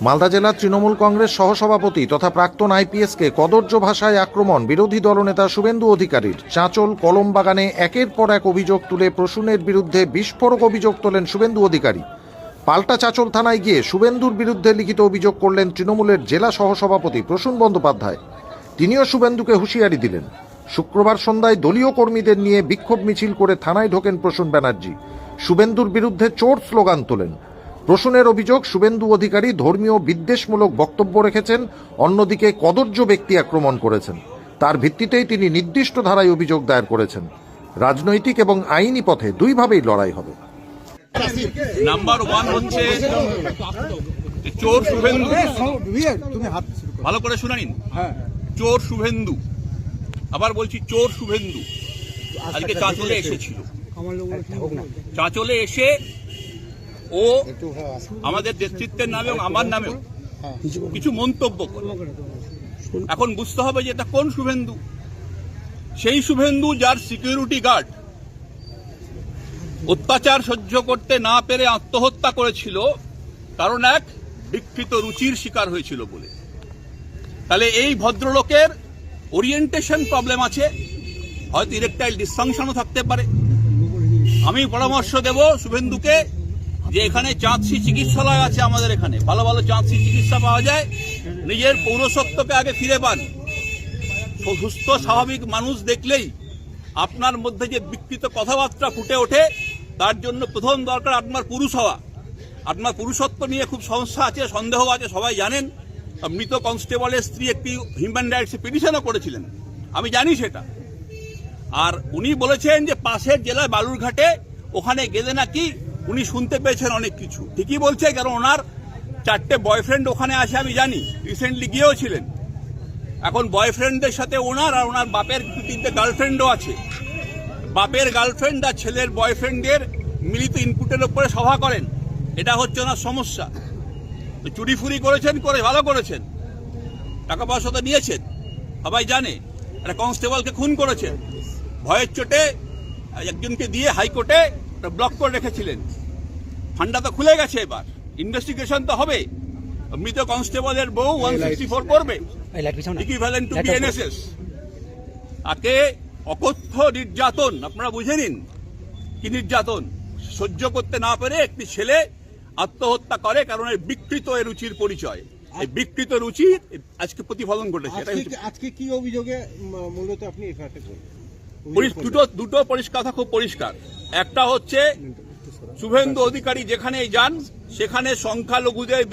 মালদা জেলার তৃণমূল কংগ্রেস সহসভাপতি তথা প্রাক্তন আইপিএসকে কদর্য ভাষায় আক্রমণ বিরোধী দলনেতা শুভেন্দু অধিকারীর। চাঁচল কলমবাগানে একের পর এক অভিযোগ তুলে প্রসূনের বিরুদ্ধে বিস্ফোরক অভিযোগ তোলেন শুভেন্দু অধিকারী। পাল্টা চাঁচল থানায় গিয়ে শুভেন্দুর বিরুদ্ধে লিখিত অভিযোগ করলেন তৃণমূলের জেলা সহসভাপতি প্রসূন বন্দ্যোপাধ্যায়। তিনিও শুভেন্দুকে হুঁশিয়ারি দিলেন। শুক্রবার সন্ধ্যায় দলীয় কর্মীদের নিয়ে বিক্ষোভ মিছিল করে থানায় ঢোকেন প্রসূন ব্যানার্জি। শুভেন্দুর বিরুদ্ধে চোর স্লোগান তোলেন। প্রসূনের অভিযোগ, শুভেন্দু অধিকারী ধর্মীয় বিদ্বেষমূলক বক্তব্য রেখেছেন, অন্যদিকে কদর্য ব্যক্তি আক্রমণ করেছেন। তার ভিত্তিতেই তিনি নির্দিষ্ট ধারায় অভিযোগ দায়ের করেছেন। রাজনৈতিক এবং আইনি পথে দুইভাবেই লড়াই হবে। নাম্বার ওয়ান হচ্ছে চোর শুভেন্দু। ভালো করে শুনে নিন, চোর শুভেন্দু। আবার বলছি চোর শুভেন্দু আজকে চাঁচলে এসেছিল। চাঁচলে এসে ও আমাদের নেতৃত্বের নামে এবং আমার নামেও কিছু মন্তব্য করে। এখন বুঝতে হবে যে এটা কোন শুভেন্দু। সেই শুভেন্দু যার সিকিউরিটি গার্ড অত্যাচার সহ্য করতে না পেরে আত্মহত্যা করেছিল, কারণ এক বিকৃত রুচির শিকার হয়েছিল বলে। তাহলে এই ভদ্রলোকের ওরিয়েন্টেশন প্রবলেম আছে, হয়তো ইরেকটাইল ডিসফাংশনও থাকতে পারে। আমি পরামর্শ দেব শুভেন্দুকে যে এখানে চাঁদসি চিকিৎসালয় আছে, আমাদের এখানে ভালো ভালো চাঁদসি চিকিৎসা পাওয়া যায়। নিজের পৌরসত্বকে আগে ফিরে পান। সুস্থ স্বাভাবিক মানুষ দেখলেই আপনার মধ্যে যে বিকৃত কথাবার্তা ফুটে ওঠে, তার জন্য প্রথম দরকার আপনার পুরুষ হওয়া। আপনার পুরুষত্ব নিয়ে খুব সমস্যা আছে, সন্দেহ আছে, সবাই জানেন। মৃত কনস্টেবলের স্ত্রী একটি হিউম্যান রাইটস পিটিশনও করেছিলেন, আমি জানি সেটা। আর উনি বলেছেন যে পাশের জেলায় বালুরঘাটে ওখানে গেলে নাকি উনি শুনতে পেয়েছেন অনেক কিছু। ঠিকই বলছে, কারণ ওনার 4টে বয়ফ্রেন্ড ওখানে আছে, আমি জানি। রিসেন্টলি গিয়েও ছিলেন। এখন বয়ফ্রেন্ডদের সাথে ওনার আর ওনার বাপের 3টে গার্লফ্রেন্ডও আছে। বাপের গার্লফ্রেন্ড আর ছেলের বয়ফ্রেন্ডের মিলিত ইনপুটের উপরে সভা করেন, এটা হচ্ছে ওনার সমস্যা। চুরি ফুরি করেছেন, করে ভালো করেছেন, টাকা পয়সা তো নিয়েছেন, সবাই জানে। একটা কনস্টেবলকে খুন করেছেন, ভয়ের চোটে একজনকে দিয়ে হাইকোর্টে ব্লক করে রেখেছিলেন। ফান্ডা তো খুলে গেছে, এবার ইনভেস্টিগেশন তো হবে। মৃত কনস্টেবলের বউ 164 করবে, ইকুইভ্যালেন্ট টু বিএনএসএস। তাকে অকথ্য নির্যাতন, আপনারা বুঝে নিন কি নির্যাতন, সহ্য করতে না পেরে একটি ছেলে আত্মহত্যা করে, কারণ এই বিকৃত রুচির পরিচয়। এই বিকৃত রুচি আজকে প্রতিফলন ঘটেছে। আজকে কি অভিযোগে মূলত আপনি এফআইআর করলেন? দুটো পরিষ্কার, খুব পরিষ্কার। একটা হচ্ছে শুভেন্দু অধিকারী যেখানেই যান সেখানে সংখ্যালঘুদের